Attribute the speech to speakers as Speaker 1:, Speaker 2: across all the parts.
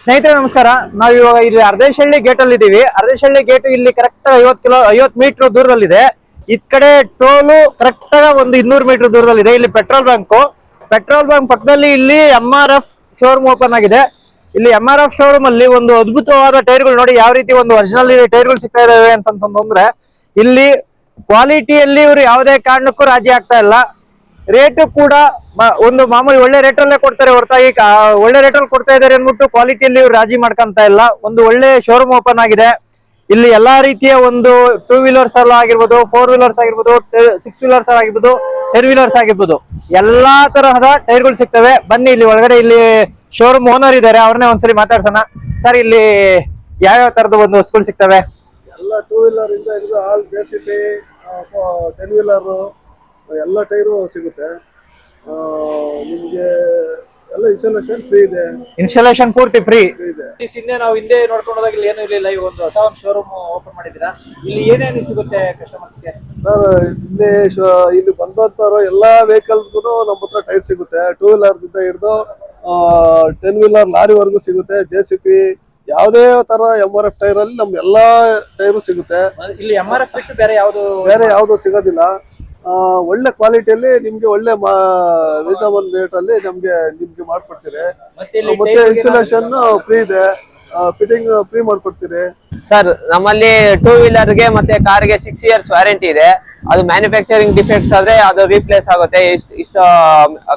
Speaker 1: ಸ್ನೇಹಿತರೆ ನಮಸ್ಕಾರ. ನಾವು ಇವಾಗ ಇಲ್ಲಿ ಅರ್ಧೇಶಹಳ್ಳಿ ಗೇಟ್ ಅಲ್ಲಿ ಇದೀವಿ. ಅರ್ಧೇಶಹಳ್ಳಿ ಗೇಟ್ ಇಲ್ಲಿ ಕರೆಕ್ಟ್ 50 ಮೀಟರ್ ದೂರದಲ್ಲಿದೆ. ಈ ಕಡೆ ಟೋಲು ಕರೆಕ್ಟ್ ಒಂದು 200 ಮೀಟರ್ ದೂರದಲ್ಲಿದೆ. ಇಲ್ಲಿ ಪೆಟ್ರೋಲ್ ಬಂಕ್ ಪಕ್ಕದಲ್ಲಿ ಇಲ್ಲಿ MRF ಶೋರೂಮ್ ಓಪನ್ ಆಗಿದೆ. ಇಲ್ಲಿ MRF ಶೋರೂಮ್ ಅಲ್ಲಿ ಒಂದು ಅದ್ಭುತವಾದ ಟೈರ್ಗಳು ನೋಡಿ ಯಾವ ರೀತಿ ಒಂದು ಒರಿಜಿನಲ್ ಟೈರ್ಗಳು ಸಿಗ್ತಾ ಇದಾವೆ ಅಂತಂದ್ರೆ ಇಲ್ಲಿ ಕ್ವಾಲಿಟಿಯಲ್ಲಿ ಇವರು ಯಾವುದೇ ಕಾರಣಕ್ಕೂ ರಾಜಿ ಆಗ್ತಾ ಇಲ್ಲ. ರೇಟ್ ಕೂಡ ಒಂದು ಮಾಮೂಲಿ ಒಳ್ಳೆ ರೇಟ್ ಅಲ್ಲೇ ಕೊಡ್ತಾರೆ ಹೊರತಾಗಿ ಒಳ್ಳೆ ರೇಟ್ ಅಲ್ಲಿ ಕೊಡ್ತಾ ಇದಾರೆ ಅಂದ್ಬಿಟ್ಟು ಕ್ವಾಲಿಟಿಯಲ್ಲಿ ಇವ್ರು ರಾಜಿ ಮಾಡ್ಕೊಂತ ಇಲ್ಲ. ಒಂದು ಒಳ್ಳೆ ಶೋರೂಮ್ ಓಪನ್ ಆಗಿದೆ. ಇಲ್ಲಿ ಎಲ್ಲಾ ರೀತಿಯ ಒಂದು 2 ವೀಲರ್ಸ್ ಎಲ್ಲ ಆಗಿರ್ಬೋದು, 4 ವೀಲರ್ಸ್ ಆಗಿರ್ಬೋದು, 6 ವೀಲರ್ಸ್ ಆಗಿರ್ಬೋದು, 10 ವೀಲರ್ಸ್ ಆಗಿರ್ಬೋದು, ಎಲ್ಲಾ ತರಹದ ಟೈರ್ಗಳು ಸಿಗ್ತವೆ. ಬನ್ನಿ ಇಲ್ಲಿ ಒಳಗಡೆ ಇಲ್ಲಿ ಶೋರೂಮ್ ಓನರ್ ಇದ್ದಾರೆ, ಅವ್ರನ್ನೇ ಒಂದ್ಸರಿ ಮಾತಾಡ್ಸೋಣ. ಸರ್, ಇಲ್ಲಿ ಯಾವ್ಯಾವ ತರದ ಒಂದು ವಸ್ತುಗಳು ಸಿಗ್ತವೆ?
Speaker 2: ಎಲ್ಲ 2 ವೀಲರ್ ಇಂದ ಹಿಡಿದು ಆಲ್ JCB 10 ವೀಲರ್ ಎಲ್ಲ ಟೈರು ಸಿಗುತ್ತೆ. ನಿಮಗೆ ಎಲ್ಲ ಇನ್ಸ್ಟಾಲೇಷನ್ ಫ್ರೀ ಇದೆ.
Speaker 1: ಇನ್ಸ್ಟಾಲೇಷನ್ ಪೂರ್ತಿ ಫ್ರೀ
Speaker 2: ಇದೆ.
Speaker 1: ನಾವು ಹಿಂದೆ ನೋಡ್ಕೊಂಡು ಹೋದಾಗ ಇಲ್ಲಿ ಏನೂ ಇರಲಿಲ್ಲ. ಈಗ ಒಂದು ಹೊಸ ಒಂದು ಶೋರೂಮ್ ಓಪನ್ ಮಾಡಿದ್ದೀರಾ. ಇಲ್ಲಿ ಏನೇನು ಸಿಗುತ್ತೆ ಕಸ್ಟಮರ್ಸ್ಗೆ?
Speaker 2: ಸರ್, ಇಲ್ಲಿ ಬಂದಂತಾರೋ ಎಲ್ಲಾ ವೆಹಿಕಲ್ಸ್ಗೂ ನಮ್ಮ ಹತ್ರ ಟೈರ್ ಸಿಗುತ್ತೆ. 2 ವೀಲರ್ ದಿಂದ ಹಿಡಿದು 10 ವೀಲರ್ ಲಾರಿವರೆಗೂ ಸಿಗುತ್ತೆ. JCB ಯಾವುದೇ ತರ MRF ಟೈರ್ ಅಲ್ಲಿ ನಮ್ಗೆ ಎಲ್ಲಾ ಟೈರು ಸಿಗುತ್ತೆ.
Speaker 1: ಇಲ್ಲಿ MRF ಬಿಟ್ಟು ಬೇರೆ
Speaker 2: ಯಾವ್ದು ಸಿಗೋದಿಲ್ಲ. ಒಳ್ಳೆ ಕ್ವಾಲಿಟಿಯಲ್ಲಿ ನಿಮ್ಗೆ ಒಳ್ಳೆ ರೀಸನಬಲ್ ರೇಟ್ ಅಲ್ಲಿ ನಿಮ್ಗೆ ಮಾಡ್ಕೊಡ್ತೀರಿ. ಮತ್ತೆ ಇನ್ಸ್ಟಾಲೇಷನ್ ಫ್ರೀ ಇದೆ, ಫಿಟ್ಟಿಂಗ್ ಫ್ರೀ ಮಾಡ್ಕೊಡ್ತೀರಿ.
Speaker 3: ಸರ್, ನಮ್ಮಲ್ಲಿ 2 ವೀಲರ್ಗೆ ಮತ್ತೆ ಕಾರ್ಗೆ 6 ಇಯರ್ಸ್ ವ್ಯಾರಂಟಿ ಇದೆ. ಅದು ಮ್ಯಾನುಫ್ಯಾಕ್ಚರಿಂಗ್ ಡಿಫೆಕ್ಟ್ಸ್ ಆದ್ರೆ ಅದು ರೀಪ್ಲೇಸ್ ಆಗುತ್ತೆ. ಇಷ್ಟು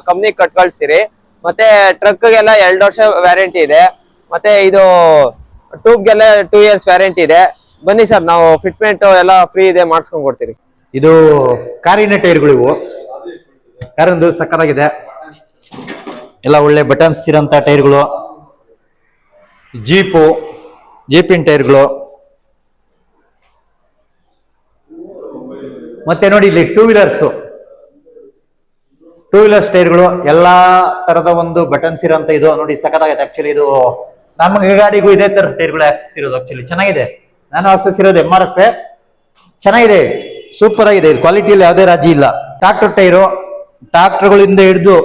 Speaker 3: ಕಂಪ್ನಿ ಕಟ್ ಕಳಿಸ್ತೀರಿ. ಮತ್ತೆ ಟ್ರಕ್ಗೆಲ್ಲ 2 ವರ್ಷ ವ್ಯಾರಂಟಿ ಇದೆ. ಮತ್ತೆ ಇದು ಟ್ಯೂಬ್ಗೆಲ್ಲ 2 ಇಯರ್ಸ್ ವ್ಯಾರಂಟಿ ಇದೆ. ಬನ್ನಿ ಸರ್, ನಾವು ಫಿಟ್ಮೆಂಟ್ ಎಲ್ಲ ಫ್ರೀ ಇದೆ, ಮಾಡಿಸ್ಕೊಂಡ್ ಕೊಡ್ತೀರಿ.
Speaker 1: ಇದು ಕಾರಿನ ಟೈರ್ಗಳು. ಇವು ಕಾರಿಂದು ಸಕ್ಕತ್ತಾಗಿದೆ. ಎಲ್ಲ ಒಳ್ಳೆ ಬಟನ್ಸ್ ಇರೋಂಥ ಟೈರ್ಗಳು. ಜೀಪಿನ ಟೈರ್ಗಳು. ಮತ್ತೆ ನೋಡಿ ಇಲ್ಲಿ 2 ವೀಲರ್ಸ್ ಟೈರ್ಗಳು. ಎಲ್ಲಾ ತರದ ಒಂದು ಬಟನ್ಸ್ ಇರೋಂಥ ಇದು ನೋಡಿ ಸಕ್ಕತ್ತಾಗಿದೆ. ಆಕ್ಚುಲಿ ಇದು ನಮ್ಮ ಗಾಡಿಗೂ ಇದೇ ತರ ಟೈರ್ಗಳು ಆಕ್ಸೆಸ್ ಇರೋದು. ಆಕ್ಚುಲಿ ಚೆನ್ನಾಗಿದೆ. ನಾನು ಆಕ್ಸೆಸ್ ಇರೋದು MRF. ಚೆನ್ನಾಗಿದೆ, ಸೂಪರ್ ಆಗಿದೆ. ಇದು ಕ್ವಾಲಿಟಿಯಲ್ಲಿ ಯಾವುದೇ ರಾಜಿ ಇಲ್ಲ. ಟ್ರಾಕ್ಟರ್ ಟೈರು, ಟ್ರಾಕ್ಟರ್ಗಳಿಂದ ಹಿಡಿದು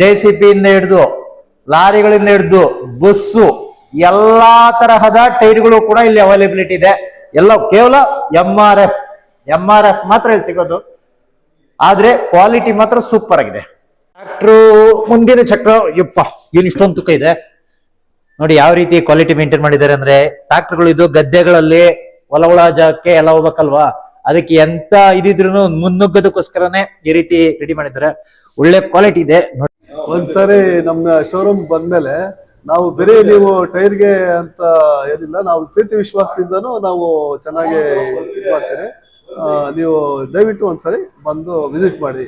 Speaker 1: JCB ಇಂದ ಹಿಡಿದು ಲಾರಿಗಳಿಂದ ಹಿಡಿದು ಬಸ್ಸು ಎಲ್ಲಾ ತರಹದ ಟೈರ್ಗಳು ಕೂಡ ಇಲ್ಲಿ ಅವೈಲೇಬಿಲಿಟಿ ಇದೆ. ಎಲ್ಲ ಕೇವಲ MRF ಮಾತ್ರ ಇಲ್ಲಿ ಸಿಗೋದು. ಆದ್ರೆ ಕ್ವಾಲಿಟಿ ಮಾತ್ರ ಸೂಪರ್ ಆಗಿದೆ. ಟ್ರಾಕ್ಟರ್ ಮುಂದಿನ ಚಕ್ರ ಏನ್ ಇಷ್ಟೊಂದು ತೂಕ ಇದೆ ನೋಡಿ. ಯಾವ ರೀತಿ ಕ್ವಾಲಿಟಿ ಮೇಂಟೈನ್ ಮಾಡಿದ್ದಾರೆ ಅಂದ್ರೆ, ಟ್ರಾಕ್ಟರ್ಗಳು ಇದು ಗದ್ದೆಗಳಲ್ಲಿ ಹೊಲ ಜಾಗಕ್ಕೆ ಎಲ್ಲ ಹೋಗ್ಬೇಕಲ್ವಾ, ಅದಕ್ಕೆ ಎಂತ ಇದಿದ್ರು ಮುನ್ನುಗ್ಗೋದಕ್ಕೋಸ್ಕರನೇ ಈ ರೀತಿ ರೆಡಿ ಮಾಡಿದ್ದಾರೆ. ಒಳ್ಳೆ ಕ್ವಾಲಿಟಿ ಇದೆ.
Speaker 2: ಒಂದ್ಸರಿ ನಮ್ಮ ಶೋರೂಮ್ ಬಂದ್ಮೇಲೆ ನಾವು ಬರೀ ನೀವು ಟೈರ್ಗೆ ಅಂತ ಏನಿಲ್ಲ, ನಾವು ಪ್ರೀತಿ ವಿಶ್ವಾಸದಿಂದನೂ ನಾವು ಚೆನ್ನಾಗಿ ಮಾಡ್ತೇವೆ. ನೀವು ದಯವಿಟ್ಟು ಒಂದ್ಸರಿ ಬಂದು ವಿಸಿಟ್ ಮಾಡಿ.